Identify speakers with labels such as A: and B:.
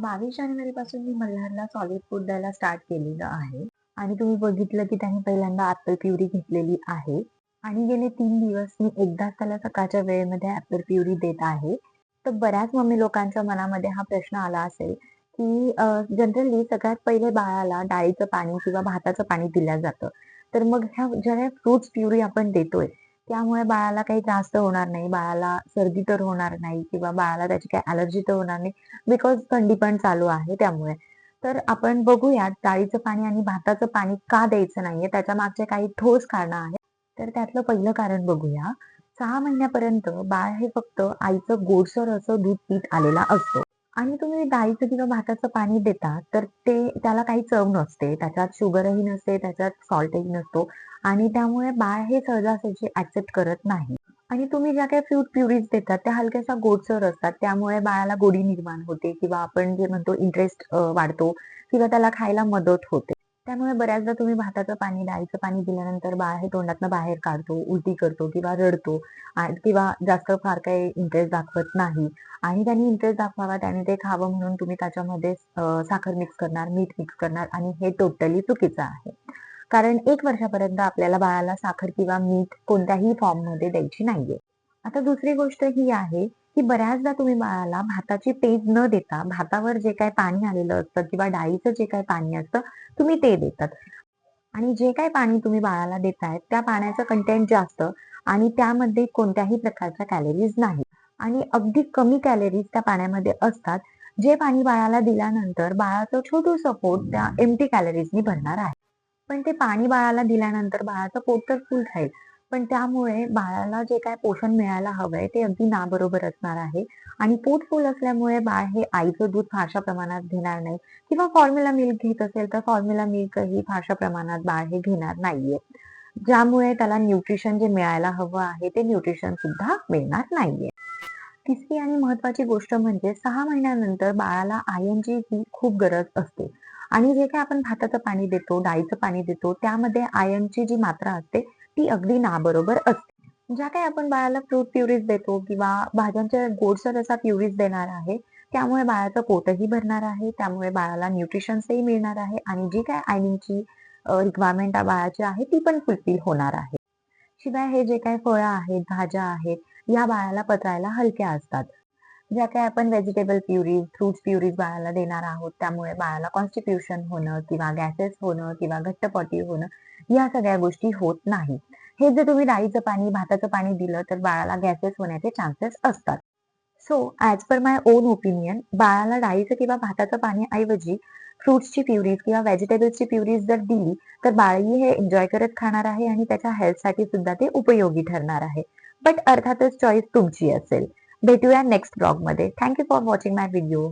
A: 22 जानेवारीपासून मी मल्हारला solid food द्यायला start केलेलं आहे आणि तुम्ही बघितलं की त्याने पहिल्यांदा ॲपल प्युरी घेतलेली आहे आणि गेले 3 दिवस मी एकदाच त्याला सकाळच्या वेळेमध्ये ॲपल प्युरी देत आहे. तर बऱ्याच मम्मी लोकांच्या मनामध्ये हा प्रश्न आला असेल की जनरली सगळ्यात पहिले बाळाला डाळीचं पाणी किंवा भाताचं पाणी दिलं जातं. तर मग ह्या ज्या फ्रुट्स प्युरी आपण देतोय, त्यामुळे बाळाला काही त्रास तर होणार नाही, बाळाला सर्दी तर होणार नाही किंवा बाळाला त्याची काही ॲलर्जी तर होणार नाही. बिकॉज थंडी पण चालू आहे त्यामुळे. तर आपण बघूयात डाळीचं पाणी आणि भाताचं पाणी का द्यायचं नाहीये, त्याच्या मागचे काही ठोस कारणं आहेत. तर त्यातलं पहिलं कारण बघूया. 6 महिन्यापर्यंत बाळ हे फक्त आईचं गोडसर असं दूध पीत आलेला असतो आणि तुम्ही डाळीचं किंवा भाताचं पाणी देता, तर ते त्याला काही चव नसते, त्याच्यात शुगरही नसते, त्याच्यात सॉल्टही नसतो आणि त्यामुळे बाळ हे सहजासहजी ॲक्सेप्ट करत नाही. आणि तुम्ही ज्या काही फ्रूट प्युरीज देतात त्या हलक्याशा गोडसर असतात. त्यामुळे बाळाला गोडी निर्माण होते किंवा आपण जे म्हणतो इंटरेस्ट वाढतो किंवा त्याला खायला मदत होते. त्यामुळे बऱ्याचदा तुम्ही भाताचं पाणी, डाळीचं पाणी दिल्यानंतर बाळ हे तोंडातनं बाहेर काढतो, उलटी करतो किंवा रडतो किंवा जास्त फार काही इंटरेस्ट दाखवत नाही आणि त्याने इंटरेस्ट दाखवावा, त्याने ते खावं म्हणून तुम्ही त्याच्यामध्ये साखर मिक्स करणार, मीठ मिक्स करणार आणि हे टोटली चुकीचं आहे. कारण 1 वर्षापर्यंत आपल्याला बाळाला साखर किंवा मीठ कोणत्याही फॉर्ममध्ये द्यायची नाहीये. आता दुसरी गोष्ट ही आहे, की बऱ्याचदा तुम्ही बाळाला भाताची पेज न देता भातावर जे काही पाणी आलेलं असतं किंवा डाळीचं जे काही पाणी असतं, तुम्ही ते देतात. आणि जे काही पाणी तुम्ही बाळाला देताय, त्या पाण्याचं कंटेंट जास्त आणि त्यामध्ये कोणत्याही प्रकारच्या कॅलरीज नाही आणि अगदी कमी कॅलरीज त्या पाण्यामध्ये असतात. जे पाणी बाळाला दिल्यानंतर बाळाचं छोटूसं पोट त्या एम्प्टी कॅलरीजनी भरणार आहे. पण ते पाणी बाळाला दिल्यानंतर बाळाचं पोट तर फुल राहील. पण त्यामुळे बाळाला जे काही पोषण मिळायला हवंय ते अगदी नाबरोबर असणार आहे आणि पोट फुल असल्यामुळे बाळ हे आईचं दूध फारशा प्रमाणात घेणार नाही किंवा फॉर्म्युला मिल्क घेत असेल तर फॉर्म्युला मिल्कही फारशा प्रमाणात बाळ हे घेणार नाहीये. ज्यामुळे त्याला न्यूट्रिशन जे मिळायला हवं आहे ते न्यूट्रिशन सुद्धा मिळणार नाहीये. तिसरी आणि महत्त्वाची गोष्ट म्हणजे 6 महिन्यानंतर बाळाला आयर्नची ही खूप गरज असते आणि जे काही आपण भाताचं पाणी देतो, डाळीचं पाणी देतो, त्यामध्ये आयर्नची जी मात्रा असते ती अगदी नाबरोबर असते. ज्या काही आपण बाळाला फ्रूट प्युरीज देतो किंवा भाज्यांच्या गोडसर असा प्युरीज देणार आहे, त्यामुळे बाळाचं पोटही भरणार आहे, त्यामुळे बाळाला न्यूट्रिशन्सही मिळणार आहे आणि जी काही आयर्नची रिक्वायरमेंट बाळाची आहे ती पण फुलफिल होणार आहे. शिवाय हे जे काही फळं आहेत, भाज्या आहेत, या बाळाला पचायला हलक्या असतात. ज्या काही आपण व्हेजिटेबल प्युरीज, फ्रुट्स प्युरीज बाळाला देणार आहोत, त्यामुळे बाळाला कॉन्स्टिप्युशन होणं किंवा गॅसेस होणं किंवा घट्टपोटी होणं, या सगळ्या गोष्टी होत नाही. हे जर तुम्ही डाळीचं पाणी, भाताचं पाणी दिलं, तर बाळाला गॅसेस होण्याचे चान्सेस असतात. So as per my on opinion बाळाला डाळीचं किंवा भाताचं पाण्याऐवजी फ्रुट्सची प्युरीज किंवा व्हेजिटेबल्सची प्युरीज जर दिली, तर बाळही हे एन्जॉय करत खाणार आहे आणि त्याच्या हेल्थसाठी सुद्धा ते उपयोगी ठरणार आहे. बट अर्थातच चॉईस तुमची असेल. भेटूया नेक्स्ट ब्लॉगमध्ये. Thank you for watching my video.